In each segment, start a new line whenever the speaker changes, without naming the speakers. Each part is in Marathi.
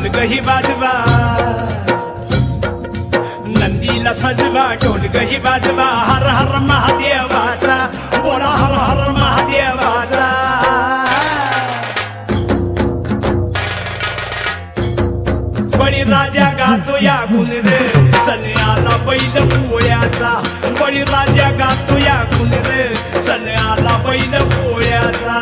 ढोल गही वाजवा नंदीला सजवा ढोल गही वाजवा हर हर महादेवाचा बोला हर हर महादेवाचा बळीराजा गातो या गुण रे सण आला बैल पोळ्याचा बळीराजा गातो या गुण रे सण आला बैल पोळ्याचा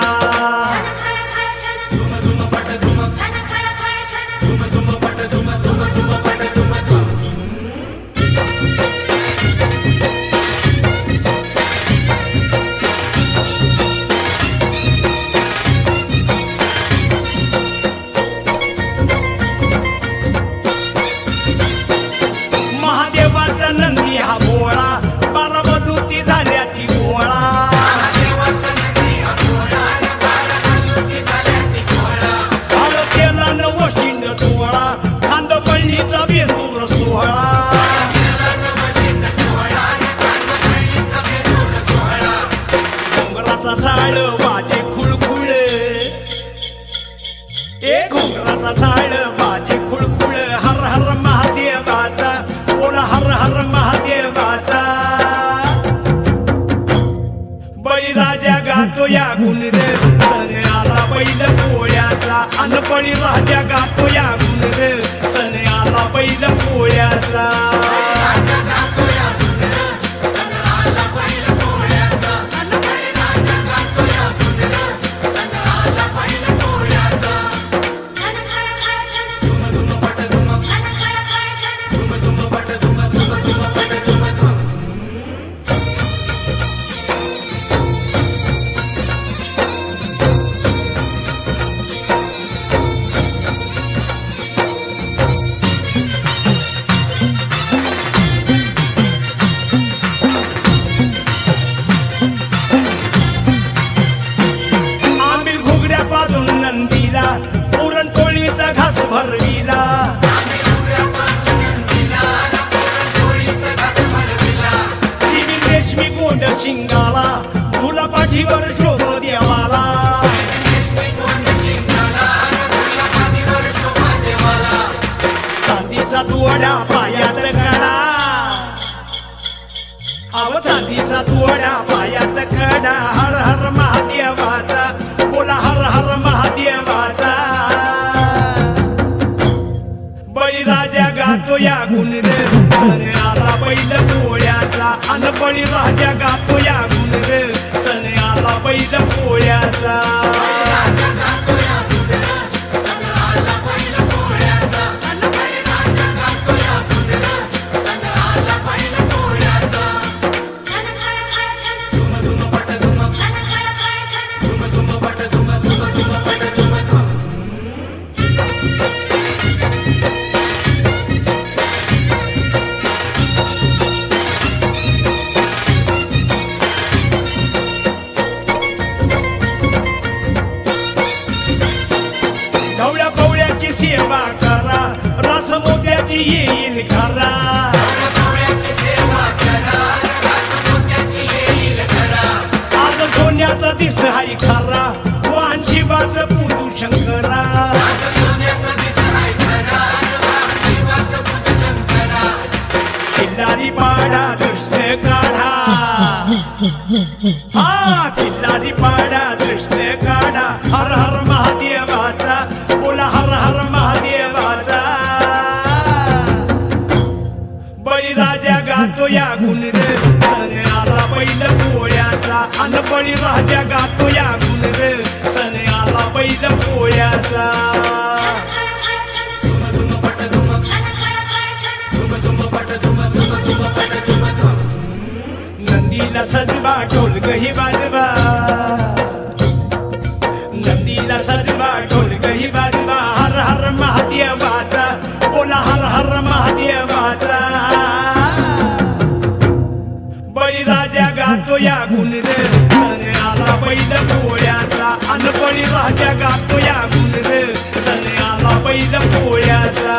नंदी हा भोळा बारामधूती झाल्या ती गोळा केला नवशिंड सोहळा खांद पळणीचा बेंदूर सोहळा घोंगराचा झाड वाजे खुळखुळ घोंगराचा झाड वाजे खुळखुळ हर हर महादेवाचा बोला हर हर महादेवाचा बळीराजा गातो या गुण रे सण आला बैल पोळ्याचा अन बळीराजा गातो या गुण रे सण आला बैल पोळ्याचा पुरणपोळीचा घास भरविला रेशमी गोंड शिंगाला फुला पाठीवर शोभ देवाला चांदीचा तुवड्या पायात कडा अव चांदीचा तुवड्या पायात कडा हर हर महादेवाचा बोला हर हर महादेवाचा बळीराजा गातो या गुण रे सण आला बैल पोळ्याचा अन बळीराजा गातो या गुण रे सण आला बैल पोळ्याचा सेवा करा रस मोत्याची येईल खरा आज सोन्याचा दिस हाय खरा वाण शिवाचं पूजू शंकरा किल्लारी पाडा दृष्ट काढा हा किल्लारी पाडा दृष्ट काढा हर हर महादेवाचा बोला हर हर महादेवाचा बळीराजा गातो या गुण रे सण आला बैल पोळ्याचा अन बळीराजा गातो या गुण रे सण आला बैल पोळ्याचा नंदीला सजवा ढोल गही वाजवा नंदीला सजवा ढोल गही वाजवा हर हर महादेवाचा बोला हर हर महादेवाचा बळीराजा गातो या गुण रे सण आला बैल पोळ्याचा अन बळीराजा गातो या गुण रे सण आला बैल पोळ्याचा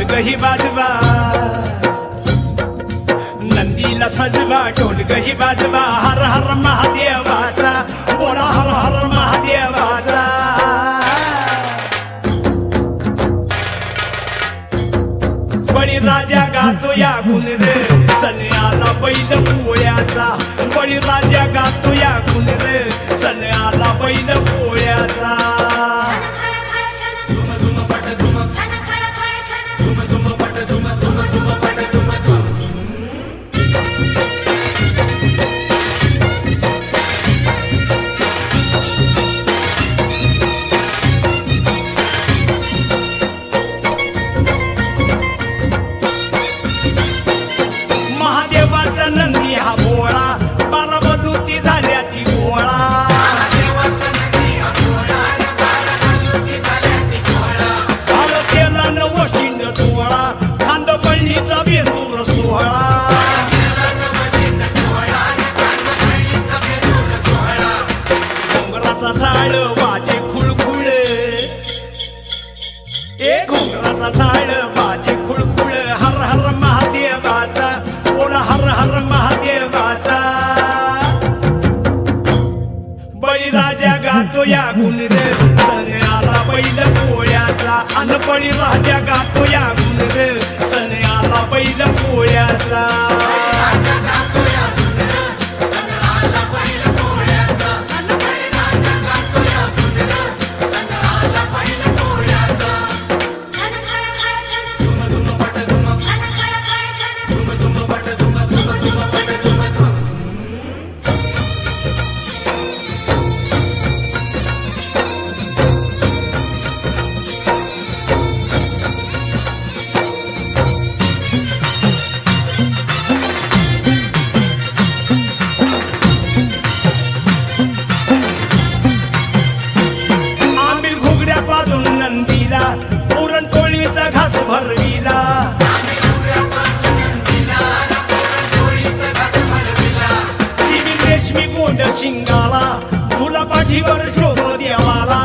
ढोलक ही वाजवा नंदीला सजवा ढोलक ही वाजवा हर हर महादेवाचा बोला हर हर महादेवाचा बळीराजा गातो या गुण रे सण आला बैल पोळ्याचा बळीराजा गातो या गुण रे सण आला बैल पोळ्याचा महादेवाचा नंदी हा भोळा बारामती झाल्या ती गोळा केला नवशिंड सोहळा खांदपळणीचा बेंदूर सोहळा घोंगराचा झाड वाजे खुळखुळ घोंगराचा झाड वाजे खुळखुळ हर हर महादेवाचा बोला हर हर महादेवाचा बळीराजा गातो या गुण रे सण आला बैल पोळ्याचा अन बळीराजा गातो या गुण रे सण आला बैल पोळ्याचा पुरणपोळीचा घास भरविला रेशमी गोंड शिंगाला फुला पाठीवर शोभ देवाला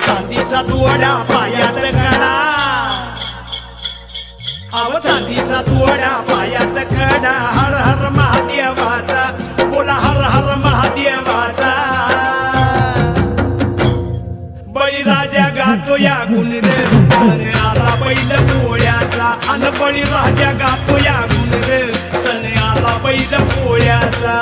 चांदीचा तुवडा पायात कडा अव चांदीचा तुवडा पायात कडा हर हर महादेवाचा बोला हर हर महादेवाचा बळीराजा गातो या गुण रे सण आला बैल पोळ्याचा अन बळीराजा गातो या गुण रे सण आला बैल पोळ्याचा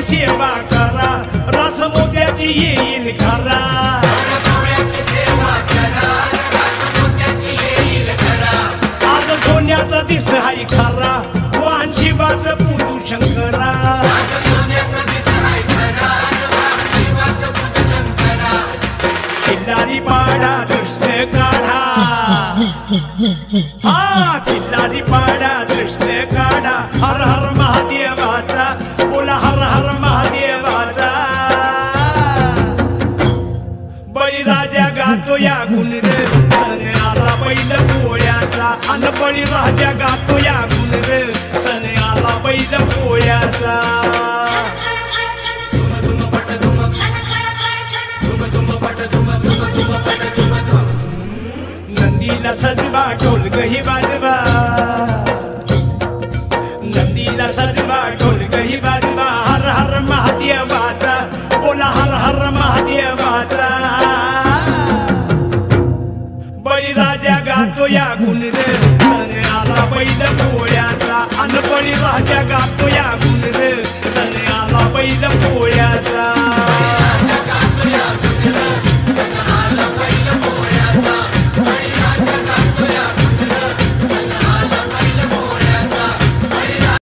सेवा करा रस मोत्याची येईल खरा आज सोन्याचा दिस हाय खरा वाहन शिवाचं पूजू शंकरा किल्लारी पाडा कृष्ण काढा हा किल्लारी पाडा कृष्ण काढा हर हर महादेवाचा बोला हर हर महादेवाचा बळीराजा गातो या गुण रे सण आला बैल पोळ्याचा अन बळीराजा गातो या गुण रे सण आला बैल पोळ्याचा नंदीला सजवा ढोलक ही वाजवा नंदीला सजवा ढोलक ही वाजवा हर हर महादेवाचा बोला हर हर महादेवाचा बळीराजा गातो या गुण रे सण आला बैल पोळ्याचा अन बळीराजा गातो